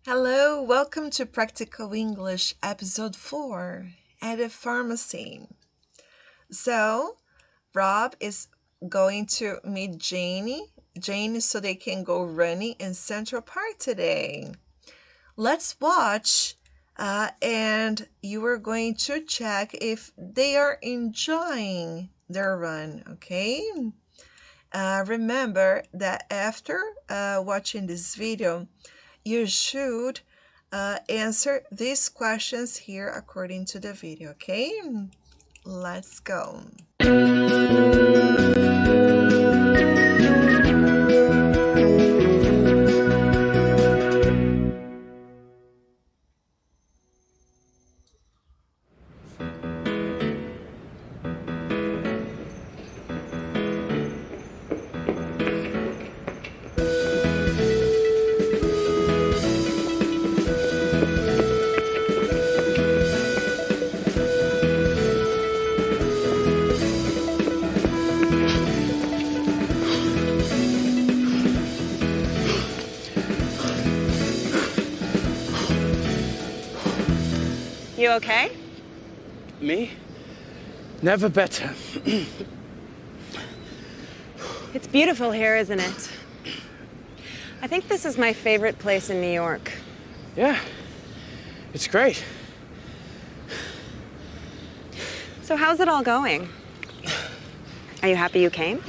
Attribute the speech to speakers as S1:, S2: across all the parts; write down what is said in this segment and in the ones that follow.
S1: Hello, welcome to Practical English Episode 4 at a pharmacy. So, Rob is going to meet Jane so they can go running in Central Park today. Let's watch and you are going to check if they are enjoying their run, okay? Remember that after watching this video, you should answer these questions here according to the video, okay? Let's go.
S2: You okay?
S3: Me? Never better.
S2: It's beautiful here, isn't it? I think this is my favorite place in New York.
S3: Yeah, it's great.
S2: So how's it all going? Are you happy you came?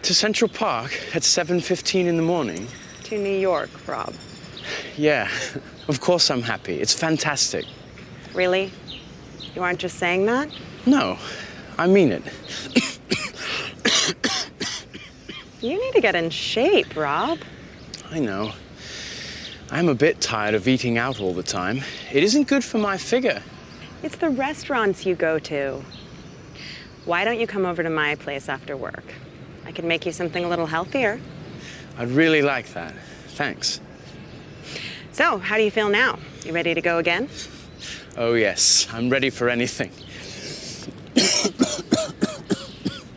S3: To Central Park at 7:15 in the morning?
S2: To New York, Rob.
S3: Yeah, of course I'm happy. It's fantastic.
S2: Really? You aren't just saying that?
S3: No, I mean it.
S2: You need to get in shape, Rob.
S3: I know. I'm a bit tired of eating out all the time. It isn't good for my figure.
S2: It's the restaurants you go to. Why don't you come over to my place after work? I can make you something a little healthier.
S3: I'd really like that. Thanks.
S2: So, how do you feel now? You ready to go again?
S3: Oh yes, I'm ready for anything.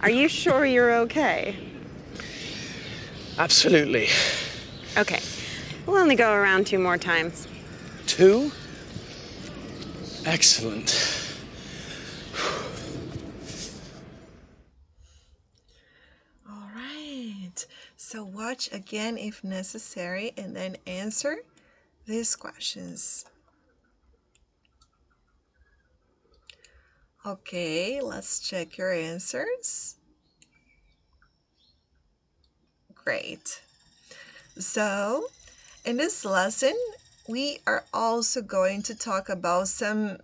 S2: Are you sure you're okay?
S3: Absolutely.
S2: Okay. We'll only go around 2 more times.
S3: 2? Excellent.
S1: All right. So watch again if necessary and then answer these questions. Okay, let's check your answers. Great. So, in this lesson, we are also going to talk about some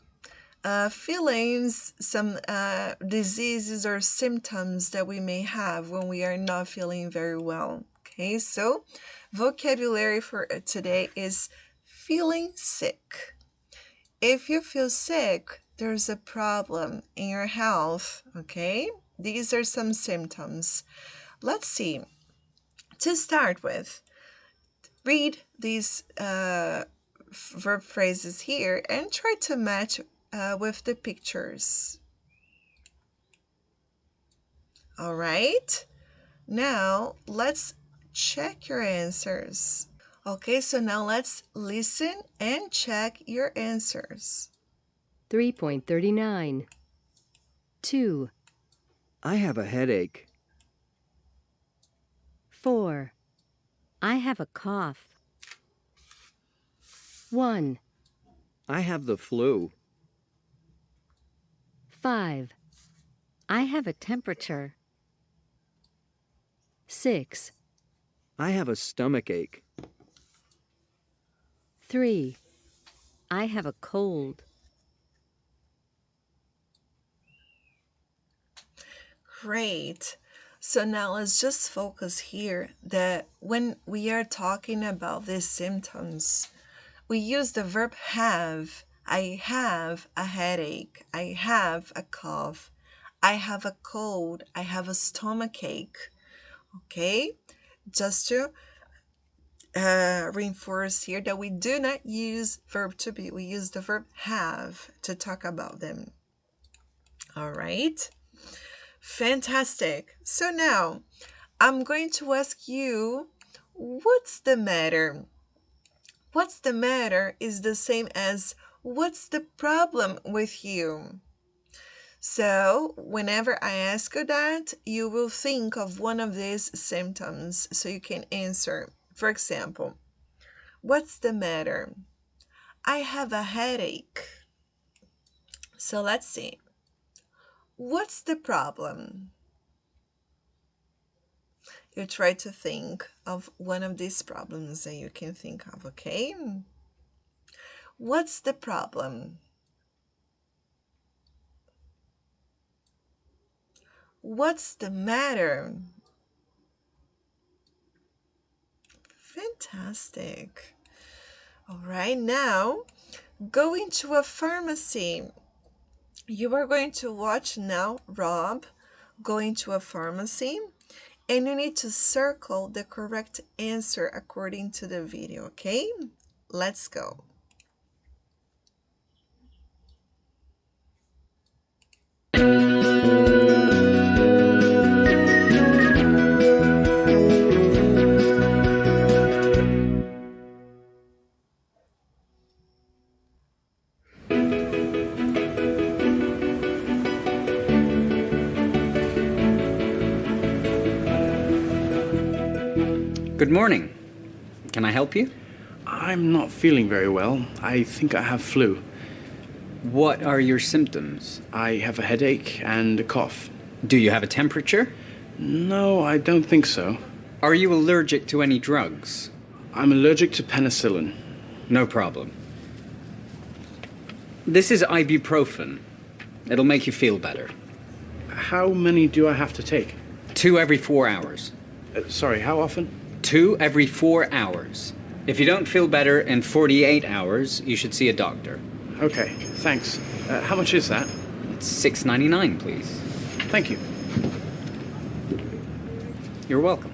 S1: feelings, some diseases or symptoms that we may have when we are not feeling very well. Okay, so vocabulary for today is feeling sick. If you feel sick, there's a problem in your health. Okay, these are some symptoms. Let's see. To start with, read these verb phrases here and try to match with the pictures. All right, now let's check your answers. Okay, so now let's listen and check your answers.
S4: 3.39. 2.
S5: I have a headache.
S4: 4. I have a cough. 1.
S5: I have the flu.
S4: 5. I have a temperature. 6.
S5: I have a stomach ache.
S4: 3. I have a cold.
S1: Great. So now let's just focus here that when we are talking about these symptoms, we use the verb have. I have a headache. I have a cough. I have a cold. I have a stomach ache. Okay? Just to reinforce here that we do not use verb to be. We use the verb have to talk about them. All right? Fantastic. So now I'm going to ask you, what's the matter? What's the matter is the same as what's the problem with you? So, whenever I ask you that, you will think of one of these symptoms so you can answer. For example, what's the matter? I have a headache. So let's see. What's the problem? You try to think of one of these problems that you can think of, okay? What's the problem? What's the matter? Fantastic. All right, now go into a pharmacy. You are going to watch now Rob go into a pharmacy, and you need to circle the correct answer according to the video, okay? Let's go.
S6: Good morning. Can I help you?
S3: I'm not feeling very well. I think I have flu.
S6: What are your symptoms?
S3: I have a headache and a cough.
S6: Do you have a temperature?
S3: No, I don't think so.
S6: Are you allergic to any drugs?
S3: I'm allergic to penicillin.
S6: No problem. This is ibuprofen. It'll make you feel better.
S3: How many do I have to take?
S6: 2 every 4 hours.
S3: Sorry, how often?
S6: 2 every 4 hours. If you don't feel better in 48 hours, you should see a doctor.
S3: Okay, thanks. How much is that?
S6: It's $6.99, please.
S3: Thank you.
S6: You're welcome.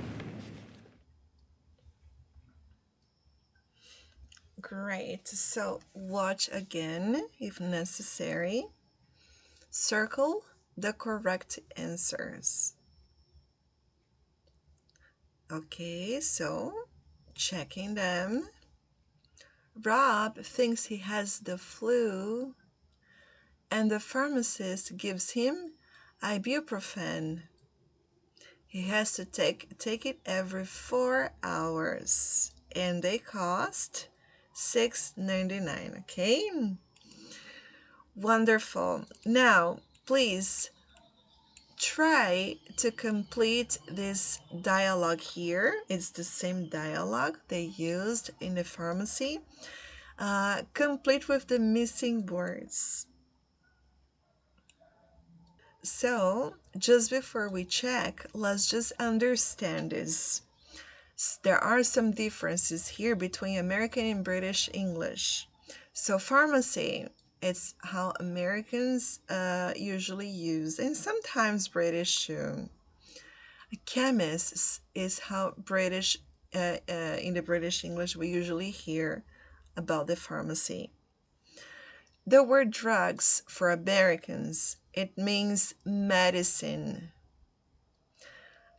S1: Great. So watch again if necessary. Circle the correct answers. Okay, so checking them. Rob thinks he has the flu, and the pharmacist gives him ibuprofen. He has to take it every 4 hours, and they cost $6.99. Okay, wonderful. Now, please try to complete this dialogue here. It's the same dialogue they used in the pharmacy. Complete with the missing words. So, just before we check, let's just understand this. There are some differences here between American and British English. So, pharmacy, it's how Americans usually use, and sometimes British too. A chemist is how British, in the British English, we usually hear about the pharmacy. The word drugs for Americans, it means medicine.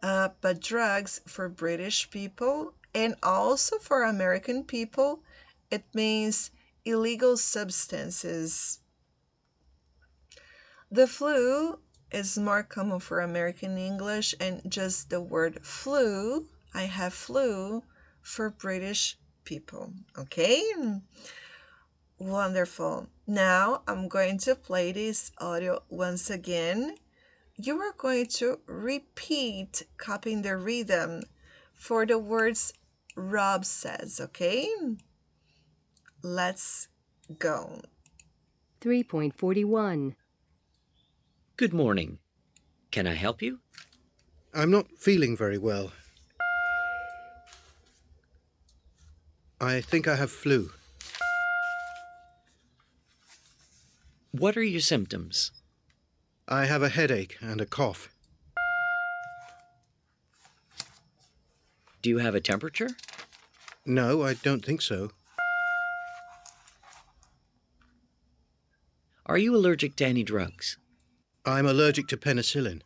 S1: But drugs for British people and also for American people, it means illegal substances. The flu is more common for American English, and just the word flu, I have flu, for British people. Okay? Wonderful. Now I'm going to play this audio once again. You are going to repeat, copying the rhythm for the words Rob says, okay? Let's go.
S4: 3.41.
S7: Good morning. Can I help you?
S8: I'm not feeling very well. I think I have flu.
S7: What are your symptoms?
S8: I have a headache and a cough.
S7: Do you have a temperature?
S8: No, I don't think so.
S7: Are you allergic to any drugs?
S8: I'm allergic to penicillin.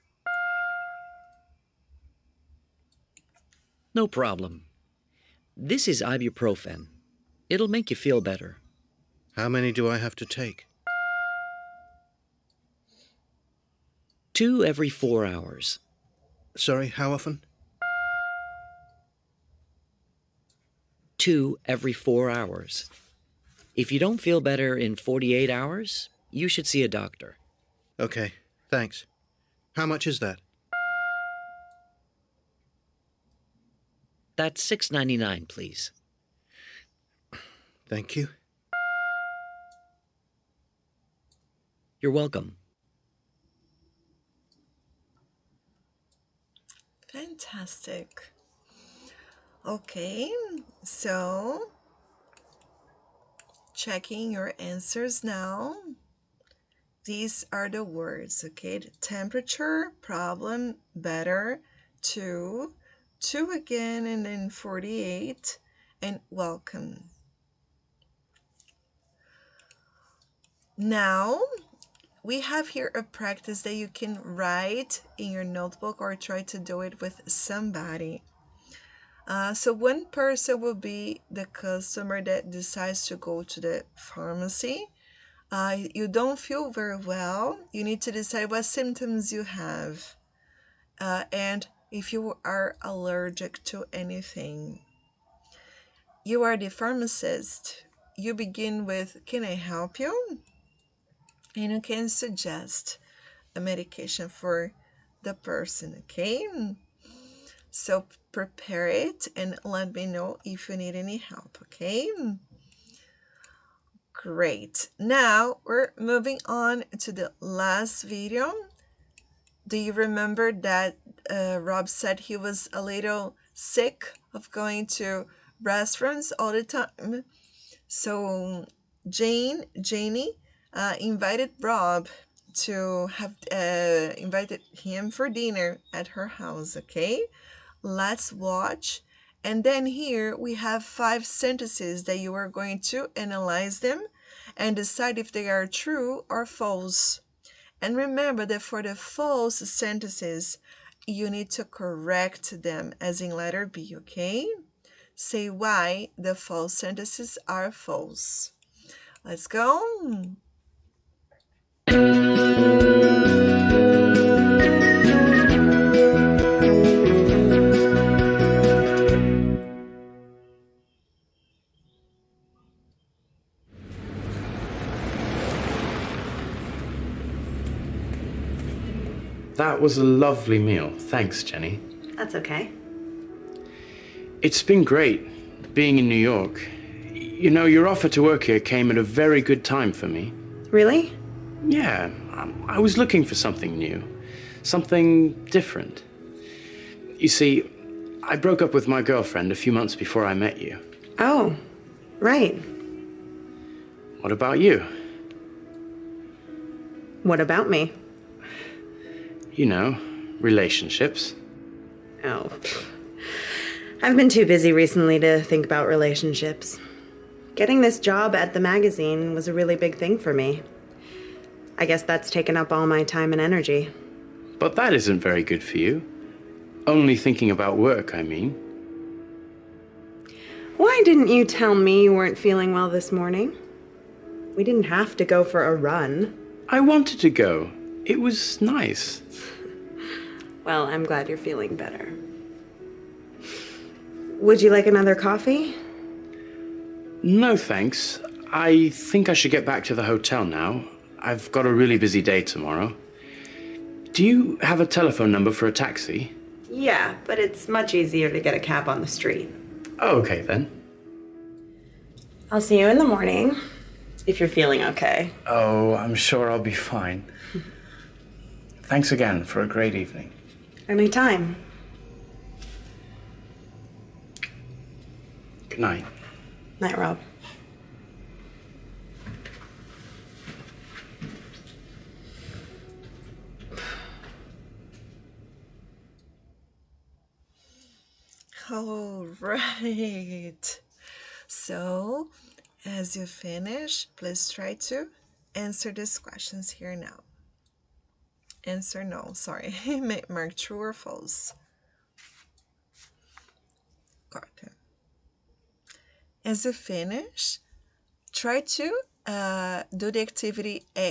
S7: No problem. This is ibuprofen. It'll make you feel better.
S8: How many do I have to take?
S7: 2 every 4 hours.
S8: Sorry, how often?
S7: 2 every 4 hours. If you don't feel better in 48 hours, you should see a doctor.
S8: Okay, thanks. How much is that?
S7: That's $6.99, please.
S8: Thank you.
S7: You're welcome.
S1: Fantastic. Okay, so checking your answers now. These are the words, okay? The temperature, problem, better, 2, 2 again, and then 48, and welcome. Now, we have here a practice that you can write in your notebook or try to do it with somebody. So one person will be the customer that decides to go to the pharmacy. You don't feel very well. You need to decide what symptoms you have and if you are allergic to anything. You are the pharmacist. You begin with, can I help you? And you can suggest a medication for the person, okay? So prepare it and let me know if you need any help, okay? Great. Now we're moving on to the last video. Do you remember that Rob said he was a little sick of going to restaurants all the time? So Janie invited Rob to have invited him for dinner at her house, okay? Let's watch. And then here we have 5 sentences that you are going to analyze them and decide if they are true or false. And remember that for the false sentences, you need to correct them as in letter B, okay? Say why the false sentences are false. Let's go.
S3: That was a lovely meal. Thanks, Jenny.
S2: That's okay.
S3: It's been great being in New York. You know, your offer to work here came at a very good time for me.
S2: Really?
S3: Yeah, I was looking for something new, something different. You see, I broke up with my girlfriend a few months before I met you.
S2: Oh, right.
S3: What about you?
S2: What about me?
S3: You know, relationships.
S2: Oh. I've been too busy recently to think about relationships. Getting this job at the magazine was a really big thing for me. I guess that's taken up all my time and energy.
S3: But that isn't very good for you. Only thinking about work, I mean.
S2: Why didn't you tell me you weren't feeling well this morning? We didn't have to go for a run.
S3: I wanted to go. It was nice.
S2: Well, I'm glad you're feeling better. Would you like another coffee?
S3: No, thanks. I think I should get back to the hotel now. I've got a really busy day tomorrow. Do you have a telephone number for a taxi?
S2: Yeah, but it's much easier to get a cab on the street.
S3: Oh, okay then.
S2: I'll see you in the morning, if you're feeling okay.
S3: Oh, I'm sure I'll be fine. Thanks again for a great evening.
S2: Anytime.
S3: Good night.
S2: Night, Rob.
S1: All right. So, as you finish, please try to answer these questions here now. Answer no, sorry. Mark true or false. Got it. As you finish, try to do the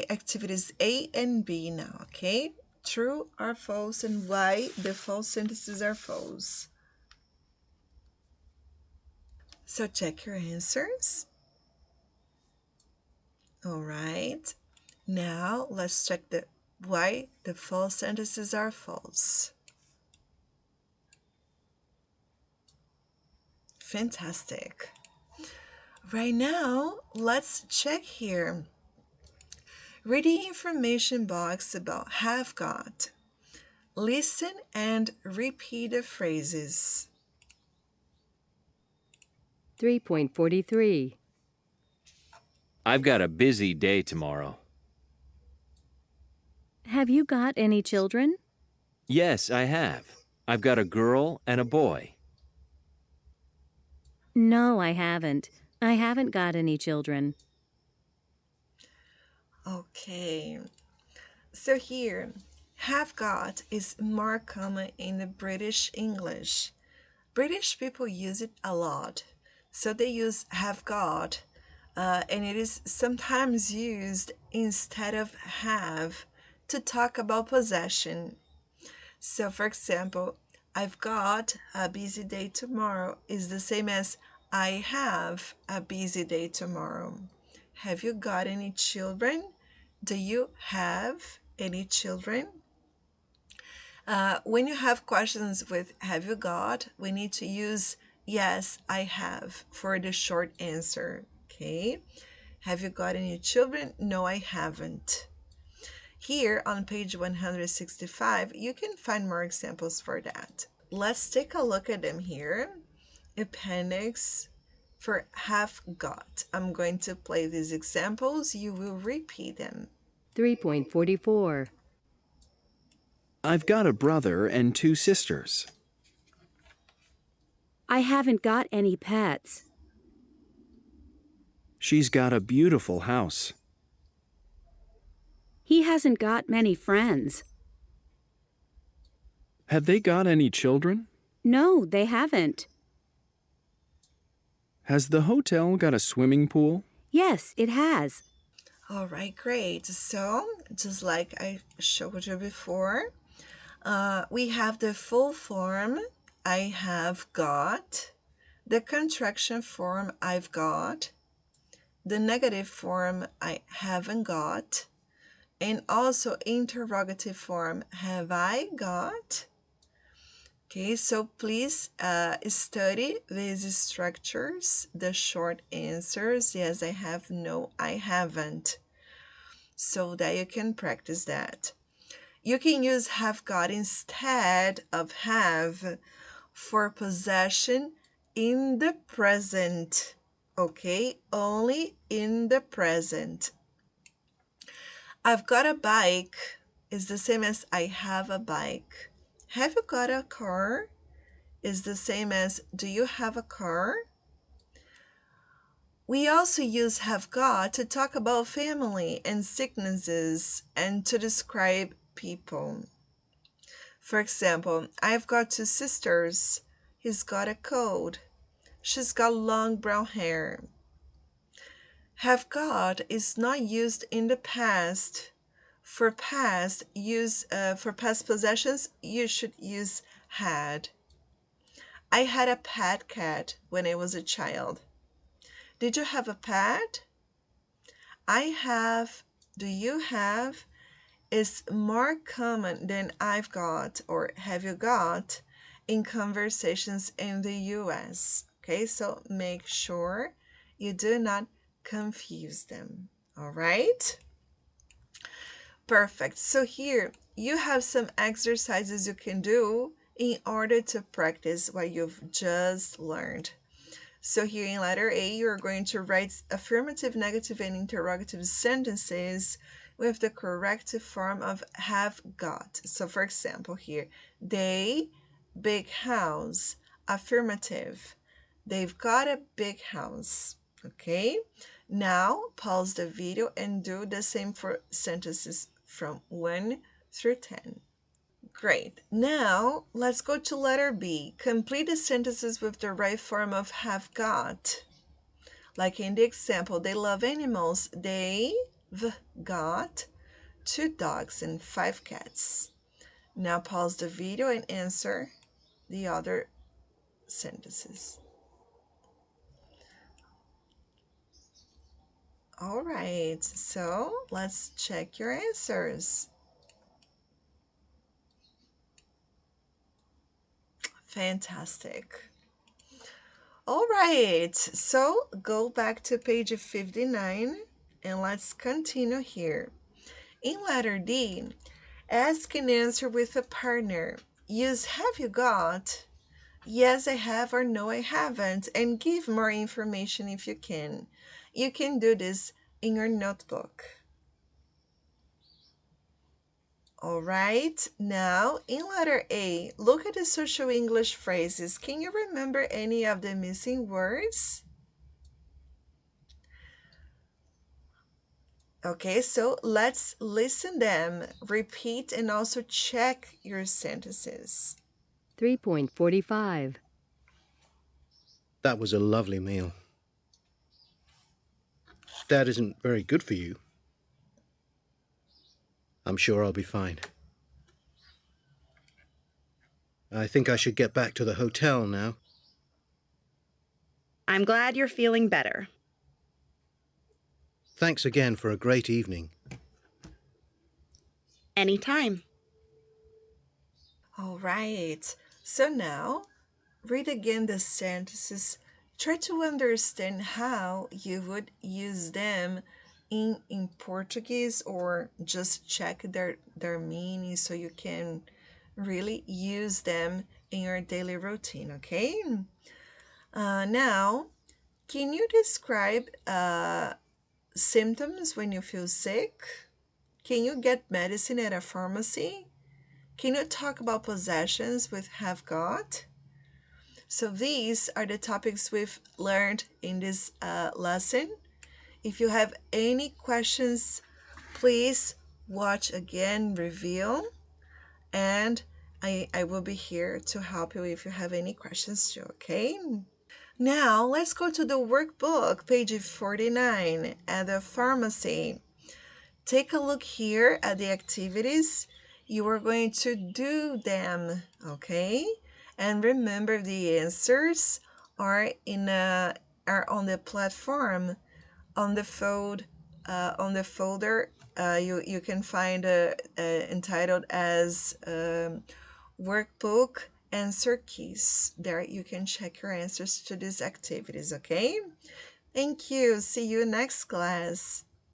S1: activities A and B now, okay? True or false, and why the false sentences are false. So check your answers. All right. Now let's check why the false sentences are false. Fantastic. Right now, let's check here. Read the information box about have got. Listen and repeat the phrases.
S4: 3.43.
S9: I've got a busy day tomorrow.
S4: Have you got any children?
S9: Yes, I have. I've got a girl and a boy.
S4: No, I haven't. I haven't got any children.
S1: Okay. So here, have got is more common in the British English. British people use it a lot. So they use have got, and it is sometimes used instead of have to talk about possession. So, for example, I've got a busy day tomorrow is the same as I have a busy day tomorrow. Have you got any children? Do you have any children? When you have questions with have you got, we need to use yes, I have for the short answer. Okay. Have you got any children? No, I haven't. Here on page 165, you can find more examples for that. Let's take a look at them here. Appendix for have got. I'm going to play these examples. You will repeat them.
S4: 3.44.
S5: I've got a brother and 2 sisters.
S10: I haven't got any pets.
S5: She's got a beautiful house.
S10: He hasn't got many friends.
S5: Have they got any children?
S10: No, they haven't.
S5: Has the hotel got a swimming pool?
S10: Yes, it has.
S1: All right, great. So, just like I showed you before, we have the full form, I have got, the contraction form, I've got, the negative form, I haven't got, and also interrogative form, have I got? Okay, so please study these structures, the short answers, yes, I have, no, I haven't, so that you can practice that. You can use have got instead of have for possession in the present, okay? Only in the present. I've got a bike is the same as I have a bike. Have you got a car is the same as do you have a car? We also use have got to talk about family and sicknesses and to describe people. For example, I've got 2 sisters. He's got a cold. She's got long brown hair. Have got is not used in the past. For past possessions, you should use had. I had a pet cat when I was a child. Did you have a pet? I have. Do you have? Is more common than I've got or have you got in conversations in the US. Okay, so make sure you do not confuse them. All right? Perfect. So here you have some exercises you can do in order to practice what you've just learned. So here in letter A, you're going to write affirmative, negative, and interrogative sentences with the corrective form of have got. So for example here, they, big house, affirmative. They've got a big house. Okay, now pause the video and do the same for sentences from 1 through 10. Great. Now let's go to letter B. Complete the sentences with the right form of have got. Like in the example, they love animals. They've got 2 dogs and 5 cats. Now pause the video and answer the other sentences. All right, so let's check your answers. Fantastic. All right, so go back to page 59 and let's continue here. In letter D, ask and answer with a partner. Use have you got, yes I have or no I haven't, and give more information if you can. You can do this in your notebook. All right, now in letter A, look at the social English phrases. Can you remember any of the missing words? Okay, so let's listen them, repeat, and also check your sentences.
S10: 3.45.
S8: That was a lovely meal. Dad isn't very good for you. I'm sure I'll be fine. I think I should get back to the hotel now.
S2: I'm glad you're feeling better.
S8: Thanks again for a great evening.
S2: Anytime.
S1: All right, so now read again the sentences. Try to understand how you would use them in Portuguese, or just check their meaning so you can really use them in your daily routine, okay? Now, can you describe symptoms when you feel sick? Can you get medicine at a pharmacy? Can you talk about possessions with have got? So these are the topics we've learned in this lesson. If you have any questions, please watch again, review, and I will be here to help you if you have any questions too, okay? Now let's go to the workbook, page 49, at the pharmacy. Take a look here at the activities. You are going to do them, okay? And remember, the answers are are on the platform, on the folder. You can find entitled as workbook answer keys. There you can check your answers to these activities, okay? Thank you. See you next class.